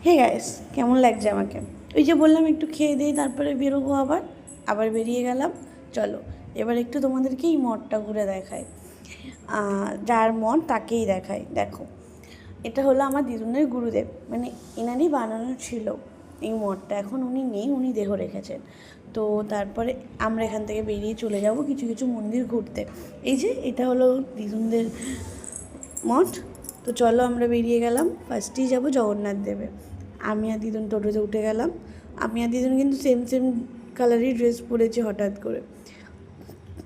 Hey guys, কেমন লাগছে আমাকে? ওই যে বললাম একটু খেয়ে দিয়ে তারপরে বেরোবো, আবার বেরিয়ে গেলাম। চলো এবার একটু তোমাদেরকে এই মঠটা ঘুরে দেখায়। যার মঠ তাকেই দেখায়। দেখো, এটা হলো আমার দিদুনের গুরুদেব, মানে এনারই বানানো ছিল এই মঠটা। এখন উনি নেই, উনি দেহ রেখেছেন। তো তারপরে আমরা এখান থেকে বেরিয়ে চলে যাব কিছু কিছু মন্দির ঘুরতে। এই যে এটা হলো দিদুনদের মঠ। তো চলো আমরা বেরিয়ে গেলাম। ফার্স্টেই যাব জগন্নাথ দেবে। আমি আর দিদুন টোটোতে উঠে গেলাম। আমি আর দিদুন কিন্তু সেম সেম কালারই ড্রেস পরেছি হঠাৎ করে।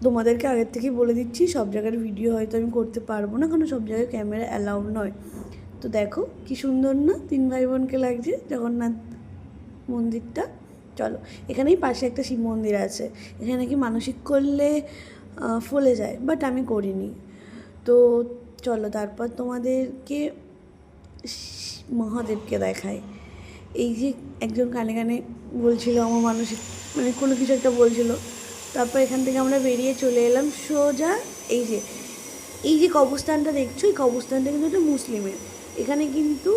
তোমাদেরকে আগের থেকেই বলে দিচ্ছি, সব জায়গার ভিডিও হয়তো আমি করতে পারবো না, কারণ সব জায়গায় ক্যামেরা অ্যালাউ নয়। তো দেখো কি সুন্দর না, তিন ভাই বোনকে লাগছে জগন্নাথ মন্দিরটা। চলো, এখানেই পাশে একটা শিব মন্দির আছে। এখানে নাকি মানসিক করলে ফলে যায়, বাট আমি করিনি। তো চলো তারপর তোমাদেরকে মহাদেবকে দেখায়। এই যে একজন কানে কানে বলছিল আমার মানসিক, মানে কোনো কিছু একটা বলছিল। তারপর এখান থেকে আমরা বেরিয়ে চলে এলাম সোজা। এই যে এই যে কবরস্থানটা দেখছো, এই কবরস্থানটা কিন্তু একটা মুসলিমের। এখানে কিন্তু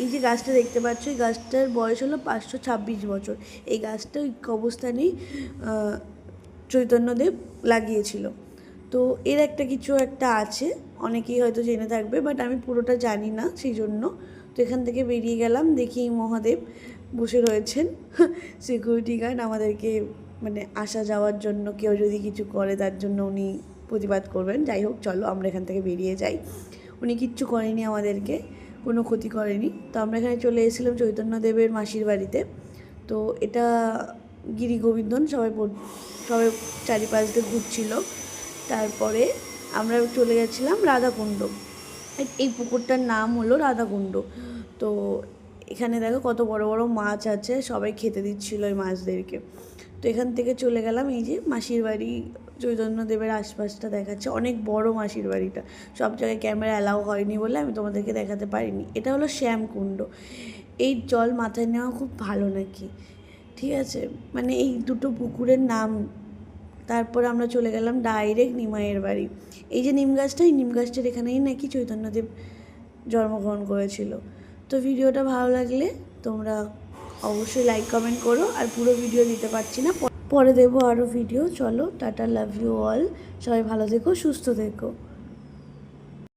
এই যে গাছটা দেখতে পাচ্ছ, এই গাছটার বয়স হলো 526 বছর। এই গাছটা ওই কবরস্থানেই চৈতন্যদেব লাগিয়েছিল। তো এর একটা কিছু একটা আছে, অনেকেই হয়তো জেনে থাকবে, বাট আমি পুরোটা জানি না, সেই জন্য। তো এখান থেকে বেরিয়ে গেলাম, দেখি মহাদেব বসে রয়েছেন। সিকিউরিটি গার্ড আমাদেরকে মানে আসা যাওয়ার জন্য, কেউ যদি কিছু করে তার জন্য উনি প্রতিবাদ করবেন। যাই হোক, চলো আমরা এখান থেকে বেরিয়ে যাই। উনি কিচ্ছু করেনি আমাদেরকে, কোনো ক্ষতি করেনি। তো আমরা এখানে চলে এসেছিলাম চৈতন্যদেবের মাসির বাড়িতে। তো এটা গিরি গোবিন্দন, সবাই চারিপাশ দিয়ে ঘুরছিল। তারপরে আমরা চলে গেছিলাম রাধাকুণ্ড। এই পুকুরটার নাম হলো রাধাকুণ্ড। তো এখানে দেখো কত বড় বড় মাছ আছে, সবাই খেতে দিচ্ছিলো এই মাছদেরকে। তো এখান থেকে চলে গেলাম, এই যে মাসির বাড়ি চৈতন্যদেবের আশপাশটা দেখাচ্ছে, অনেক বড় মাসির বাড়িটা। সব জায়গায় ক্যামেরা অ্যালাউ হয়নি বলে আমি তোমাদেরকে দেখাতে পারিনি। এটা হলো শ্যামকুণ্ড। এই জল মাথায় নেওয়া খুব ভালো নাকি, ঠিক আছে, মানে এই দুটো পুকুরের নাম। তারপর আমরা চলে গেলাম ডাইরেক্ট নিমাইয়ের বাড়ি। এই যে নিম গাছটা, এই নিম গাছটার এখানেই নাকি চৈতন্যদেব জন্মগ্রহণ করেছিল। তো ভিডিওটা ভালো লাগলে তোমরা অবশ্যই লাইক কমেন্ট করো। আর পুরো ভিডিও দিতে পারছি না, পরে দেবো আরও ভিডিও। চলো টাটা, লাভ ইউ অল, সবাই ভালো থেকো, সুস্থ থেকো।